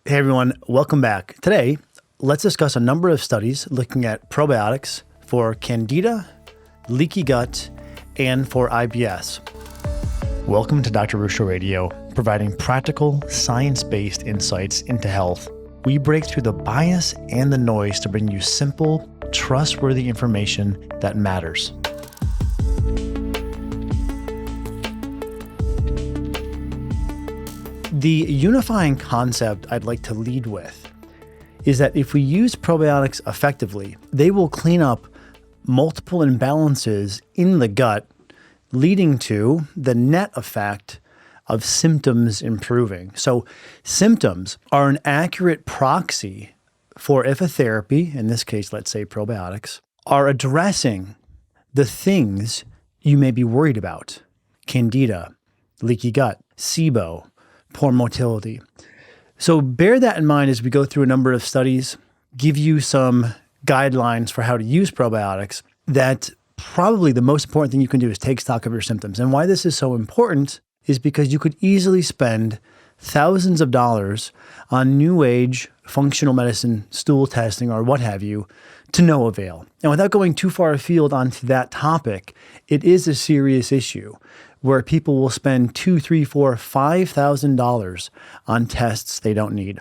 Hey everyone, welcome back. Today, let's discuss a number of studies looking at probiotics for Candida, leaky gut, and for IBS. Welcome to Dr. Ruscio Radio, providing practical, science-based insights into health. We break through the bias and the noise to bring you simple, trustworthy information that matters. The unifying concept I'd like to lead with is that if we use probiotics effectively, they will clean up multiple imbalances in the gut, leading to the net effect of symptoms improving. So symptoms are an accurate proxy for if a therapy, in this case, let's say probiotics, are addressing the things you may be worried about: Candida, leaky gut, SIBO, poor motility. So bear that in mind as we go through a number of studies, give you some guidelines for how to use probiotics. That probably the most important thing you can do is take stock of your symptoms. And why this is so important is because you could easily spend thousands of dollars on new age functional medicine, stool testing, or what have you, to no avail. And without going too far afield onto that topic, it is a serious issue where people will spend $2,000, $3,000, $4,000, $5,000 on tests they don't need.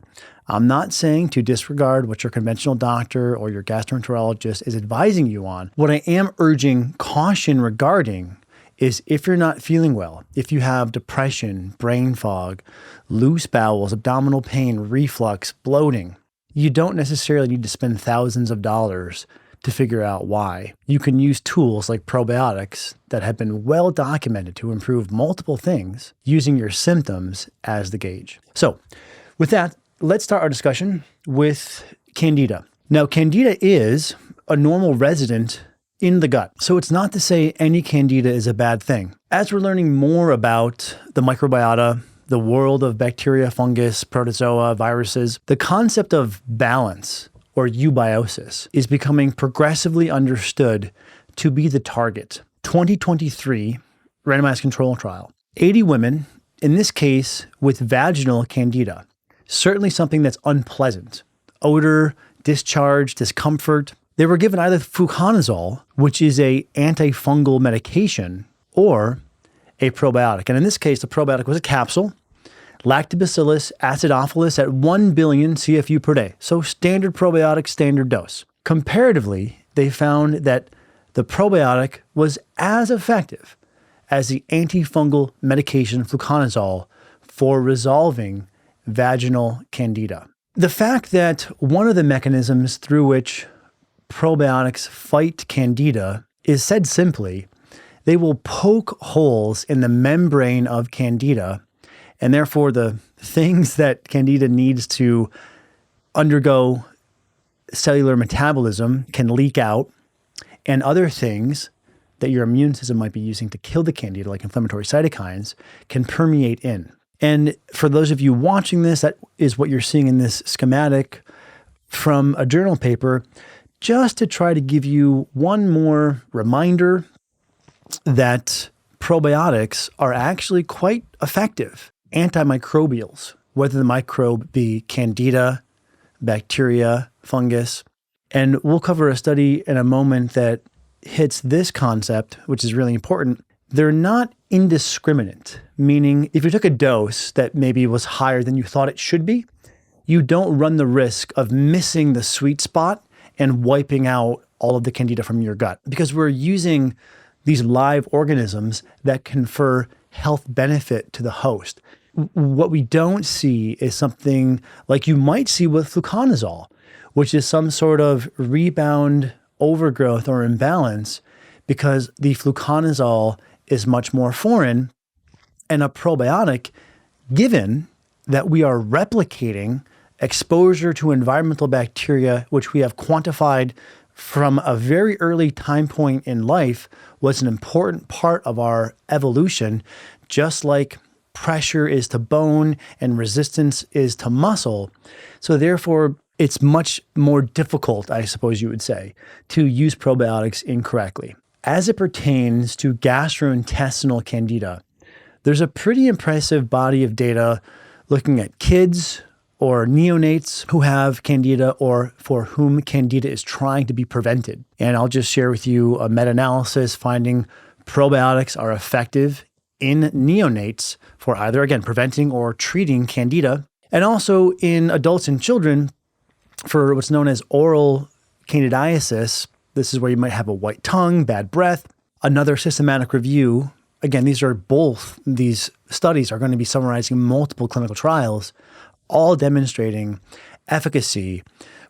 I'm not saying to disregard what your conventional doctor or your gastroenterologist is advising you on. What I am urging caution regarding is if you're not feeling well, if you have depression, brain fog, loose bowels, abdominal pain, reflux, bloating, you don't necessarily need to spend thousands of dollars to figure out why. You can use tools like probiotics that have been well documented to improve multiple things using your symptoms as the gauge. So with that, let's start our discussion with Candida. Now, Candida is a normal resident in the gut. So it's not to say any Candida is a bad thing. As we're learning more about the microbiota, the world of bacteria, fungus, protozoa, viruses, the concept of balance or eubiosis is becoming progressively understood to be the target. 2023 randomized control trial, 80 women, in this case with vaginal Candida, certainly something that's unpleasant, odor, discharge, discomfort. They were given either fluconazole, which is a antifungal medication, or a probiotic. And in this case, the probiotic was a capsule, Lactobacillus acidophilus at 1 billion CFU per day. So standard probiotic, standard dose. Comparatively, they found that the probiotic was as effective as the antifungal medication fluconazole for resolving vaginal Candida. The fact that one of the mechanisms through which probiotics fight Candida is, said simply, they will poke holes in the membrane of Candida, and therefore the things that Candida needs to undergo cellular metabolism can leak out, and other things that your immune system might be using to kill the Candida, like inflammatory cytokines, can permeate in. And for those of you watching this, that is what you're seeing in this schematic from a journal paper, just to try to give you one more reminder that probiotics are actually quite effective antimicrobials, whether the microbe be Candida, bacteria, fungus. And we'll cover a study in a moment that hits this concept, which is really important. They're not indiscriminate, meaning if you took a dose that maybe was higher than you thought it should be, you don't run the risk of missing the sweet spot and wiping out all of the Candida from your gut, because we're using these live organisms that confer health benefit to the host. What we don't see is something like you might see with fluconazole, which is some sort of rebound overgrowth or imbalance because the fluconazole is much more foreign, and a probiotic, given that we are replicating exposure to environmental bacteria, which we have quantified from a very early time point in life, was an important part of our evolution, just like pressure is to bone and resistance is to muscle. So therefore, it's much more difficult, I suppose you would say, to use probiotics incorrectly. As it pertains to gastrointestinal Candida, there's a pretty impressive body of data looking at kids or neonates who have Candida or for whom Candida is trying to be prevented. And I'll just share with you a meta-analysis finding probiotics are effective in neonates for either, again, preventing or treating Candida, and also in adults and children for what's known as oral candidiasis. This is where you might have a white tongue, bad breath. Another systematic review, again, these studies are going to be summarizing multiple clinical trials, all demonstrating efficacy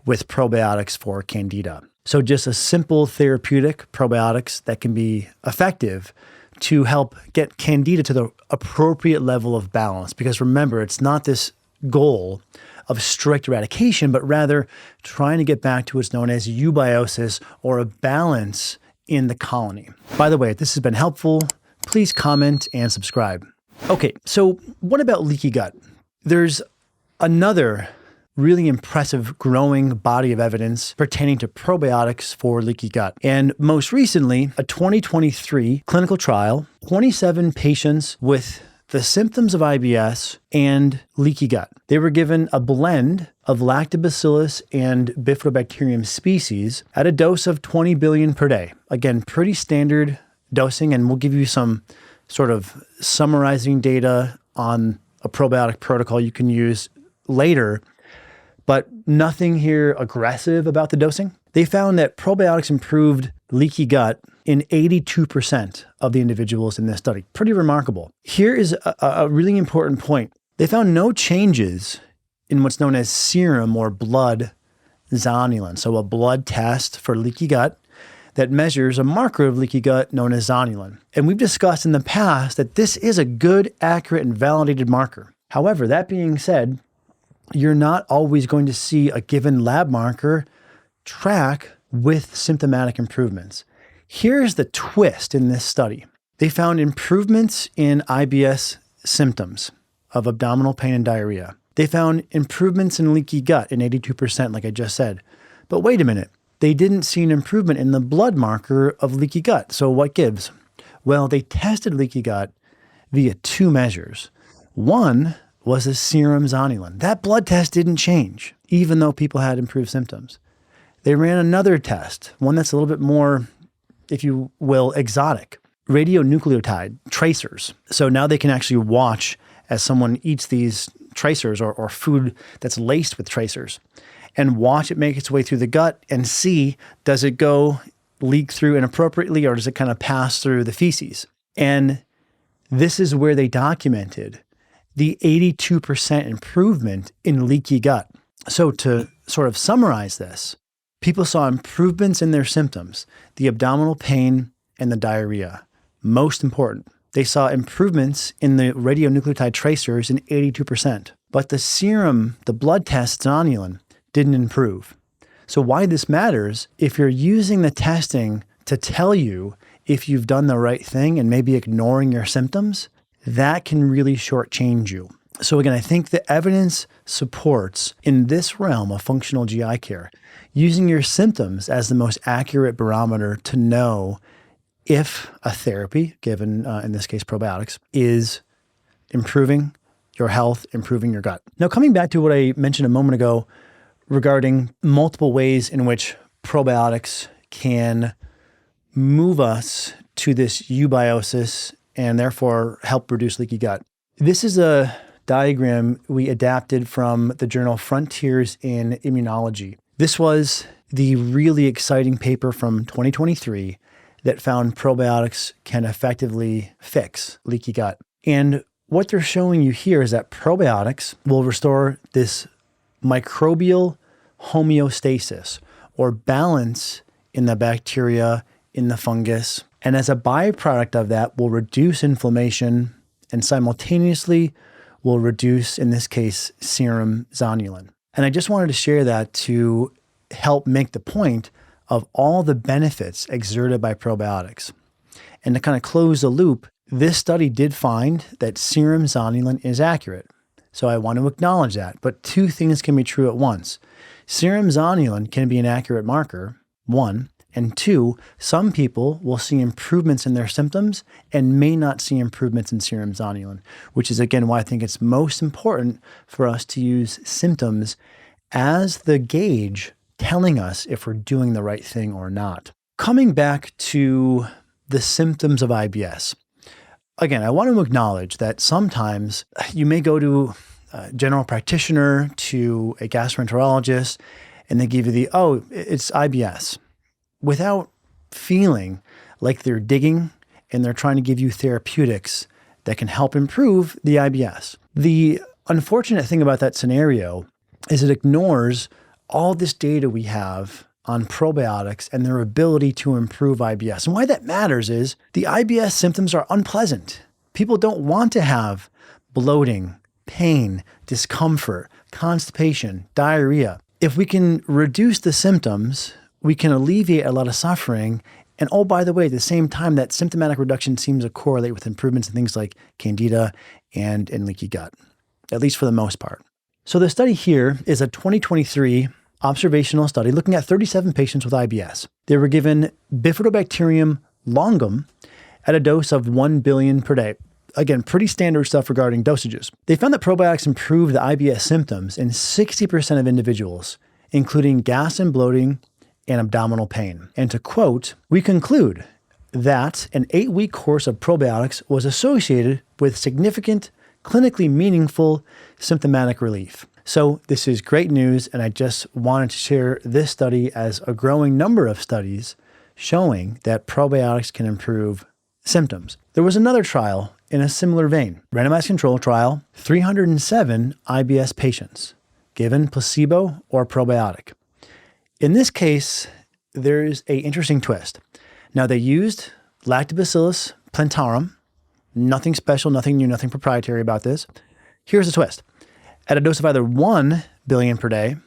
with probiotics for Candida. So just a simple therapeutic probiotics that can be effective to help get Candida to the appropriate level of balance. Because remember, it's not this goal of strict eradication, but rather trying to get back to what's known as eubiosis, or a balance in the colony. By the way, if this has been helpful, please comment and subscribe. Okay, so what about leaky gut? There's another really impressive growing body of evidence pertaining to probiotics for leaky gut. And most recently, a 2023 clinical trial, 27 patients with the symptoms of IBS and leaky gut. They were given a blend of Lactobacillus and Bifidobacterium species at a dose of 20 billion per day. Again, pretty standard dosing, and we'll give you some sort of summarizing data on a probiotic protocol you can use later, but nothing here aggressive about the dosing. They found that probiotics improved leaky gut in 82% of the individuals in this study. Pretty remarkable. Here is a really important point. They found no changes in what's known as serum or blood zonulin, so a blood test for leaky gut that measures a marker of leaky gut known as zonulin. And we've discussed in the past that this is a good, accurate, and validated marker. However, that being said, you're not always going to see a given lab marker track with symptomatic improvements. Here's the twist in this study. They found improvements in IBS symptoms of abdominal pain and diarrhea. They found improvements in leaky gut in 82%, like I just said. But wait a minute, they didn't see an improvement in the blood marker of leaky gut. So what gives? Well, they tested leaky gut via two measures. One was a serum zonulin. That blood test didn't change, even though people had improved symptoms. They ran another test, one that's a little bit more, if you will, exotic, radionucleotide tracers. So now they can actually watch as someone eats these tracers or food that's laced with tracers, and watch it make its way through the gut and see, does it go leak through inappropriately, or does it kind of pass through the feces? And this is where they documented the 82% improvement in leaky gut. So to sort of summarize this, people saw improvements in their symptoms, the abdominal pain and the diarrhea. Most important, they saw improvements in the radionucleotide tracers in 82%. But the serum, the blood test zonulin, didn't improve. So why this matters, if you're using the testing to tell you if you've done the right thing and maybe ignoring your symptoms, that can really shortchange you. So again, I think the evidence supports in this realm of functional GI care, using your symptoms as the most accurate barometer to know if a therapy, given in this case probiotics, is improving your health, improving your gut. Now, coming back to what I mentioned a moment ago regarding multiple ways in which probiotics can move us to this eubiosis and therefore help reduce leaky gut. This is a diagram we adapted from the journal Frontiers in Immunology. This was the really exciting paper from 2023 that found probiotics can effectively fix leaky gut. And what they're showing you here is that probiotics will restore this microbial homeostasis, or balance in the bacteria, in the fungus. And as a byproduct of that, will reduce inflammation and simultaneously will reduce, in this case, serum zonulin. And I just wanted to share that to help make the point of all the benefits exerted by probiotics. And to kind of close the loop, this study did find that serum zonulin is accurate. So I want to acknowledge that. But two things can be true at once. Serum zonulin can be an accurate marker, one, And two, some people will see improvements in their symptoms and may not see improvements in serum zonulin, which is, again, why I think it's most important for us to use symptoms as the gauge telling us if we're doing the right thing or not. Coming back to the symptoms of IBS, again, I want to acknowledge that sometimes you may go to a general practitioner, to a gastroenterologist, and they give you it's IBS, without feeling like they're digging and they're trying to give you therapeutics that can help improve the IBS. The unfortunate thing about that scenario is it ignores all this data we have on probiotics and their ability to improve IBS. And why that matters is the IBS symptoms are unpleasant. People don't want to have bloating, pain, discomfort, constipation, diarrhea. If we can reduce the symptoms, we can alleviate a lot of suffering. And oh, by the way, at the same time, that symptomatic reduction seems to correlate with improvements in things like Candida and leaky gut, at least for the most part. So the study here is a 2023 observational study looking at 37 patients with IBS. They were given Bifidobacterium longum at a dose of 1 billion per day. Again, pretty standard stuff regarding dosages. They found that probiotics improved the IBS symptoms in 60% of individuals, including gas and bloating and abdominal pain. And to quote, "We conclude that an 8-week course of probiotics was associated with significant, clinically meaningful symptomatic relief." So this is great news, and I just wanted to share this study as a growing number of studies showing that probiotics can improve symptoms. There was another trial in a similar vein, randomized control trial, 307 IBS patients given placebo or probiotic. In this case, there's an interesting twist. Now, they used Lactobacillus plantarum, nothing special, nothing new, nothing proprietary about this. Here's the twist. At a dose of either 1 billion per day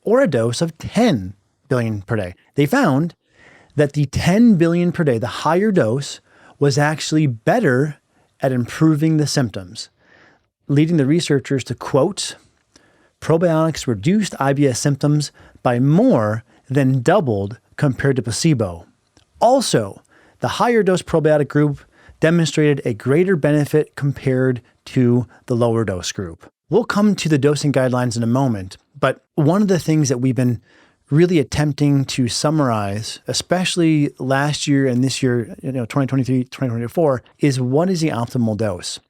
or a dose of 10 billion per day, they found that the 10 billion per day, the higher dose, was actually better at improving the symptoms, leading the researchers to quote, "Probiotics reduced IBS symptoms by more than doubled compared to placebo. Also, the higher dose probiotic group demonstrated a greater benefit compared to the lower dose group." We'll come to the dosing guidelines in a moment, but one of the things that we've been really attempting to summarize, especially last year and this year, 2023, 2024, is what is the optimal dose?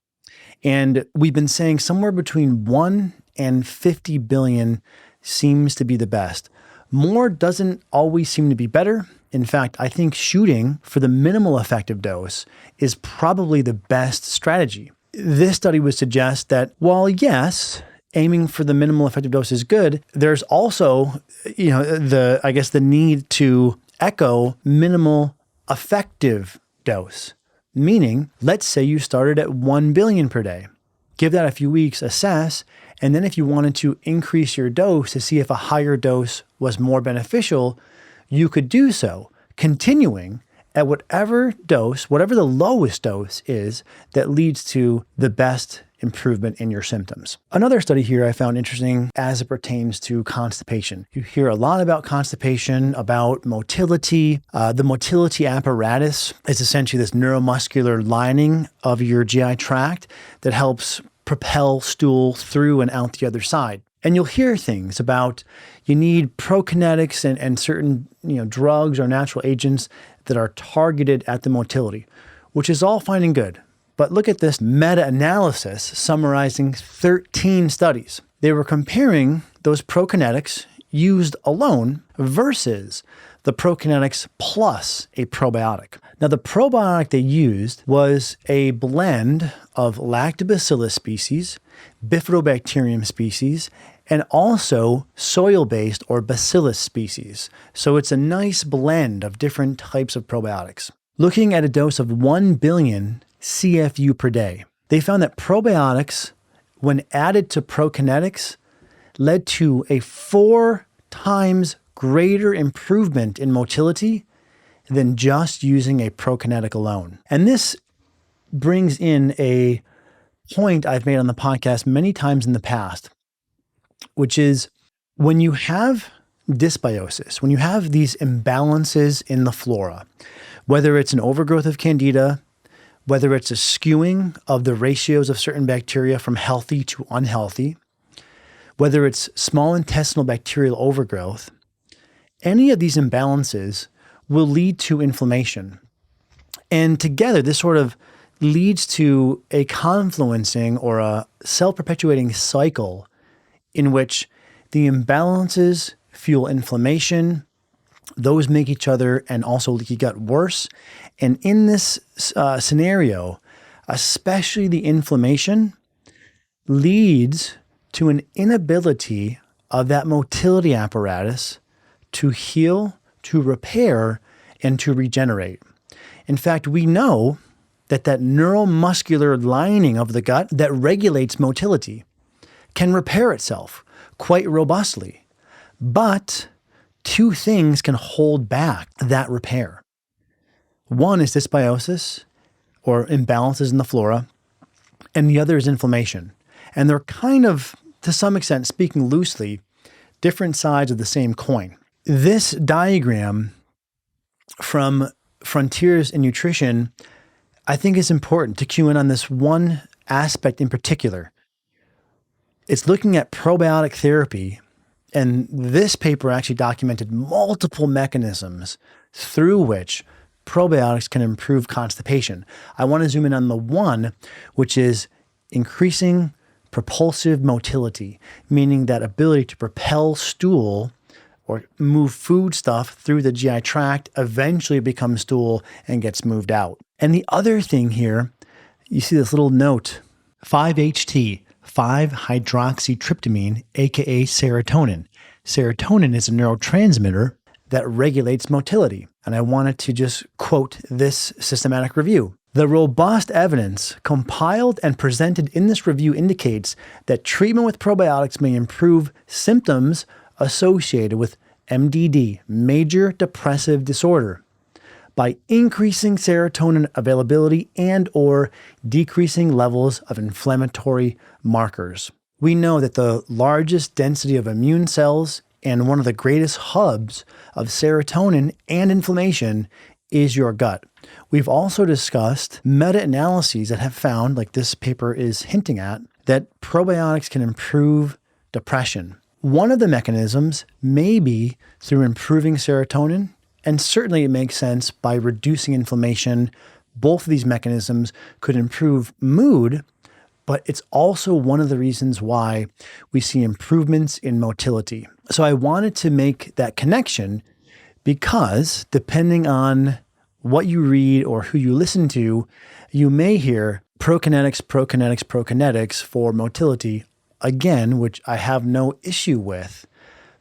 And we've been saying somewhere between 1 and 50 billion seems to be the best. More doesn't always seem to be better. In fact, I think shooting for the minimal effective dose is probably the best strategy. This study would suggest that while yes, aiming for the minimal effective dose is good, there's also, the need to echo minimal effective dose. Meaning, let's say you started at 1 billion per day. Give that a few weeks, assess, and then if you wanted to increase your dose to see if a higher dose was more beneficial, you could do so, continuing at whatever dose, whatever the lowest dose is that leads to the best improvement in your symptoms. Another study here I found interesting as it pertains to constipation. You hear a lot about constipation, about motility. The motility apparatus is essentially this neuromuscular lining of your GI tract that helps propel stool through and out the other side. And you'll hear things about you need prokinetics and certain drugs or natural agents that are targeted at the motility, which is all fine and good. But look at this meta-analysis summarizing 13 studies. They were comparing those prokinetics used alone versus the prokinetics plus a probiotic. Now, the probiotic they used was a blend of Lactobacillus species, Bifidobacterium species, and also soil-based or bacillus species. So it's a nice blend of different types of probiotics. Looking at a dose of 1 billion CFU per day, they found that probiotics, when added to prokinetics, led to a 4 times greater improvement in motility than just using a prokinetic alone. And this brings in a point I've made on the podcast many times in the past, which is when you have dysbiosis, when you have these imbalances in the flora, whether it's an overgrowth of Candida, whether it's a skewing of the ratios of certain bacteria from healthy to unhealthy, whether it's small intestinal bacterial overgrowth, any of these imbalances will lead to inflammation. And together, this sort of leads to a confluencing or a self-perpetuating cycle in which the imbalances fuel inflammation, those make each other and also leaky gut worse. And in this scenario, especially the inflammation leads to an inability of that motility apparatus to heal, to repair, and to regenerate. In fact, we know that neuromuscular lining of the gut that regulates motility can repair itself quite robustly. But two things can hold back that repair. One is dysbiosis or imbalances in the flora, and the other is inflammation. And they're kind of, to some extent, speaking loosely, different sides of the same coin. This diagram from Frontiers in Nutrition, I think is important to cue in on this one aspect in particular. It's looking at probiotic therapy, and this paper actually documented multiple mechanisms through which probiotics can improve constipation. I want to zoom in on the one, which is increasing propulsive motility, meaning that ability to propel stool or move food stuff through the GI tract, eventually becomes stool and gets moved out. And the other thing here, you see this little note, 5-HT, 5-hydroxytryptamine, aka serotonin. Serotonin is a neurotransmitter that regulates motility. And I wanted to just quote this systematic review. The robust evidence compiled and presented in this review indicates that treatment with probiotics may improve symptoms associated with MDD, major depressive disorder, by increasing serotonin availability and or decreasing levels of inflammatory markers. We know that the largest density of immune cells and one of the greatest hubs of serotonin and inflammation is your gut. We've also discussed meta-analyses that have found, like this paper is hinting at, that probiotics can improve depression. One of the mechanisms may be through improving serotonin, and certainly it makes sense by reducing inflammation. Both of these mechanisms could improve mood, but it's also one of the reasons why we see improvements in motility. So I wanted to make that connection because depending on what you read or who you listen to, you may hear prokinetics for motility, again, which I have no issue with,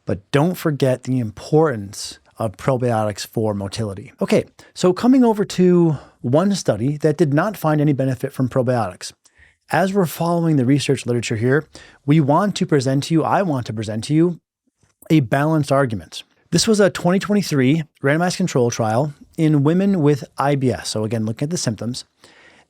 but don't forget the importance of probiotics for motility. Okay, so coming over to one study that did not find any benefit from probiotics. As we're following the research literature here, I want to present to you a balanced argument. This was a 2023 randomized control trial in women with IBS. So again, looking at the symptoms,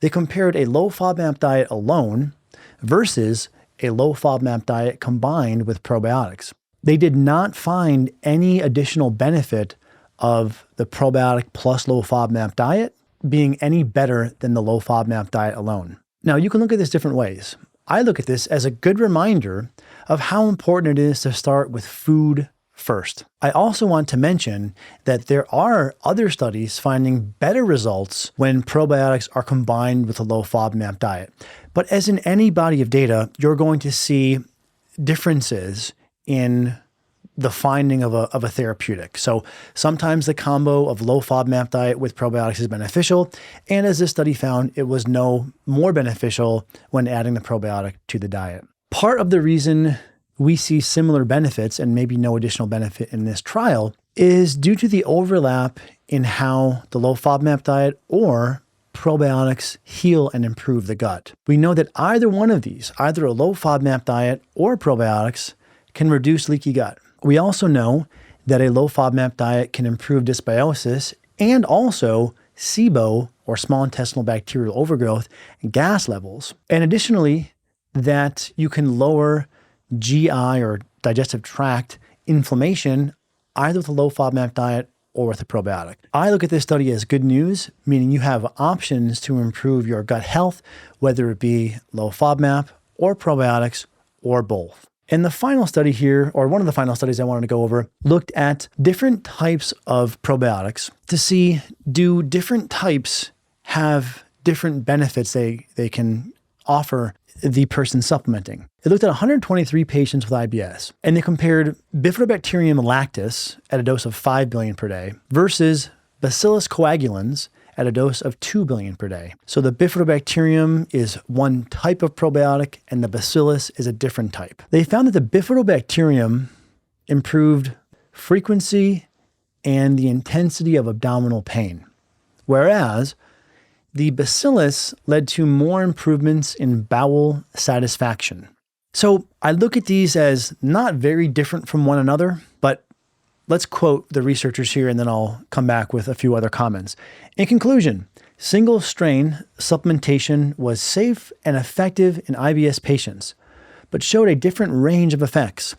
they compared a low FODMAP diet alone versus a low FODMAP diet combined with probiotics. They did not find any additional benefit of the probiotic plus low FODMAP diet being any better than the low FODMAP diet alone. Now, you can look at this different ways. I look at this as a good reminder of how important it is to start with food first. I also want to mention that there are other studies finding better results when probiotics are combined with a low FODMAP diet. But as in any body of data, you're going to see differences in the finding of a therapeutic. So sometimes the combo of low FODMAP diet with probiotics is beneficial. And as this study found, it was no more beneficial when adding the probiotic to the diet. Part of the reason we see similar benefits and maybe no additional benefit in this trial is due to the overlap in how the low FODMAP diet or probiotics heal and improve the gut. We know that either one of these, either a low FODMAP diet or probiotics, can reduce leaky gut. We also know that a low FODMAP diet can improve dysbiosis and also SIBO, or small intestinal bacterial overgrowth, and gas levels. And additionally, that you can lower GI or digestive tract inflammation either with a low FODMAP diet or with a probiotic. I look at this study as good news, meaning you have options to improve your gut health, whether it be low FODMAP or probiotics or both. And the final study here, or one of the final studies I wanted to go over, looked at different types of probiotics to see, do different types have different benefits they can offer the person supplementing. It looked at 123 patients with IBS, and they compared Bifidobacterium lactis at a dose of 5 billion per day versus Bacillus coagulans at a dose of 2 billion per day. So the Bifidobacterium is one type of probiotic and the Bacillus is a different type. They found that the Bifidobacterium improved frequency and the intensity of abdominal pain, whereas the Bacillus led to more improvements in bowel satisfaction. So I look at these as not very different from one another, but let's quote the researchers here and then I'll come back with a few other comments. In conclusion, single strain supplementation was safe and effective in IBS patients, but showed a different range of effects.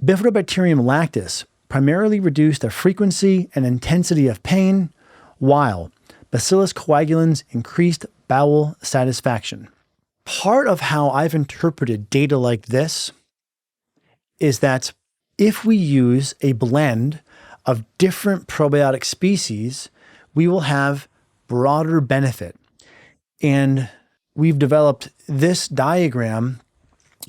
Bifidobacterium lactis primarily reduced the frequency and intensity of pain, while Bacillus coagulans increased bowel satisfaction. Part of how I've interpreted data like this is that if we use a blend of different probiotic species, we will have broader benefit. And we've developed this diagram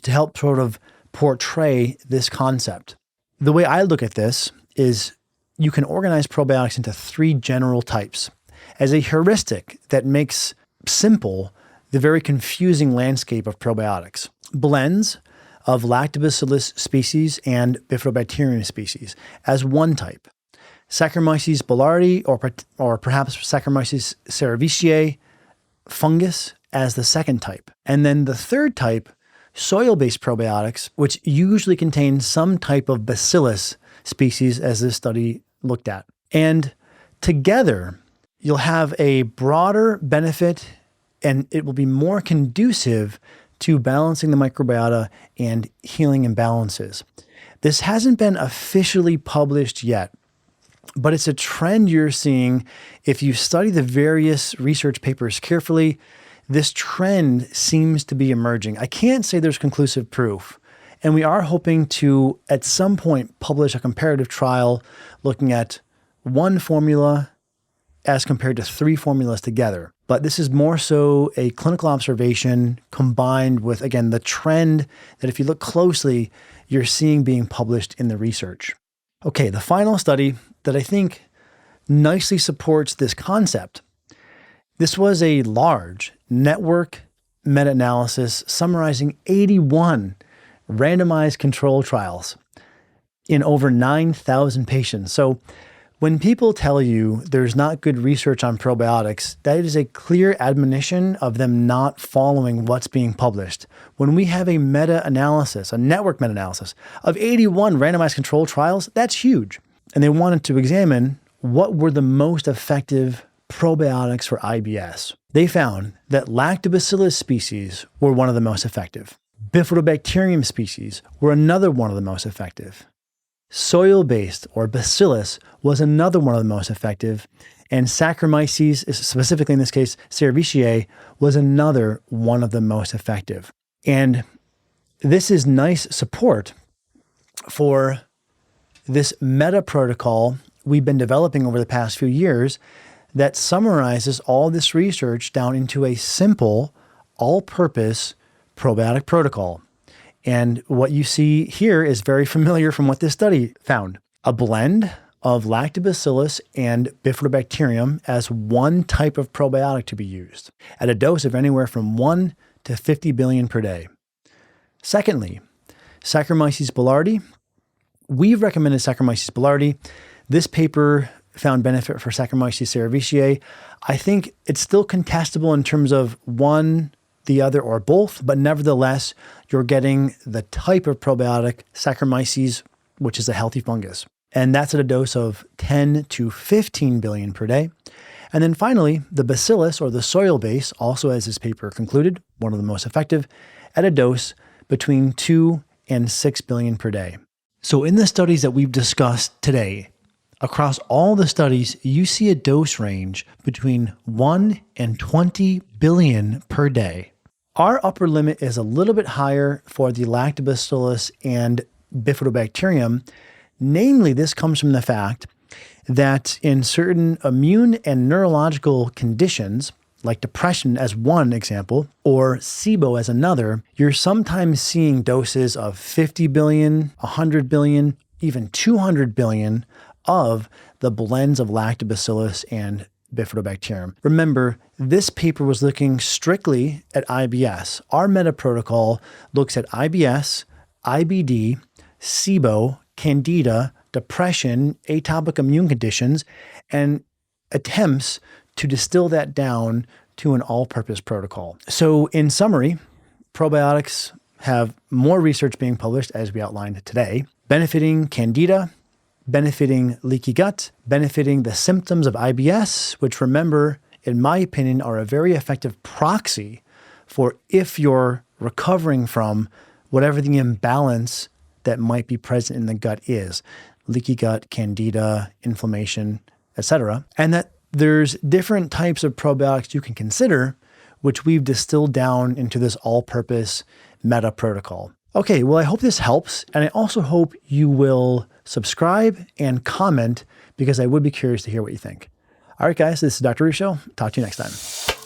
to help sort of portray this concept. The way I look at this is you can organize probiotics into 3 general types as a heuristic that makes simple the very confusing landscape of probiotics. Blends of Lactobacillus species and Bifidobacterium species as one type. Saccharomyces boulardii or perhaps Saccharomyces cerevisiae fungus as the second type. And then the third type, soil-based probiotics, which usually contain some type of Bacillus species as this study looked at. And together, you'll have a broader benefit and it will be more conducive to balancing the microbiota and healing imbalances. This hasn't been officially published yet, but it's a trend you're seeing. If you study the various research papers carefully, this trend seems to be emerging. I can't say there's conclusive proof, and we are hoping to, at some point, publish a comparative trial looking at one formula as compared to 3 formulas together. But this is more so a clinical observation combined with, again, the trend that if you look closely, you're seeing being published in the research. Okay, the final study that I think nicely supports this concept. This was a large network meta-analysis summarizing 81 randomized control trials in over 9,000 patients. So when people tell you there's not good research on probiotics, that is a clear admonition of them not following what's being published. When we have a meta-analysis, a network meta-analysis of 81 randomized controlled trials, that's huge. And they wanted to examine what were the most effective probiotics for IBS. They found that Lactobacillus species were one of the most effective. Bifidobacterium species were another one of the most effective. Soil-based or Bacillus was another one of the most effective, and Saccharomyces, specifically in this case, cerevisiae, was another one of the most effective. And this is nice support for this meta protocol we've been developing over the past few years that summarizes all this research down into a simple, all-purpose probiotic protocol. And what you see here is very familiar from what this study found. A blend of Lactobacillus and Bifidobacterium as one type of probiotic to be used at a dose of anywhere from 1 to 50 billion per day. Secondly, Saccharomyces boulardii. We've recommended Saccharomyces boulardii. This paper found benefit for Saccharomyces cerevisiae. I think it's still contestable in terms of one, the other, or both, but nevertheless, you're getting the type of probiotic, Saccharomyces, which is a healthy fungus. And that's at a dose of 10 to 15 billion per day. And then finally, the Bacillus, or the soil base, also as this paper concluded, one of the most effective, at a dose between 2 and 6 billion per day. So in the studies that we've discussed today, across all the studies, you see a dose range between 1 and 20 billion per day. Our upper limit is a little bit higher for the Lactobacillus and Bifidobacterium. Namely, this comes from the fact that in certain immune and neurological conditions, like depression as one example, or SIBO as another, you're sometimes seeing doses of 50 billion, 100 billion, even 200 billion of the blends of Lactobacillus and Bifidobacterium. Remember, this paper was looking strictly at IBS. Our meta protocol looks at IBS, IBD, SIBO, Candida, depression, atopic immune conditions, and attempts to distill that down to an all-purpose protocol. So in summary, probiotics have more research being published, as we outlined today, benefiting Candida, benefiting leaky gut, benefiting the symptoms of IBS, which, remember, in my opinion, are a very effective proxy for if you're recovering from whatever the imbalance that might be present in the gut is. Leaky gut, Candida, inflammation, etc. And that there's different types of probiotics you can consider, which we've distilled down into this all-purpose meta protocol. Okay, well, I hope this helps. And I also hope you will subscribe and comment, because I would be curious to hear what you think. All right, guys, this is Dr. Ruscio. Talk to you next time.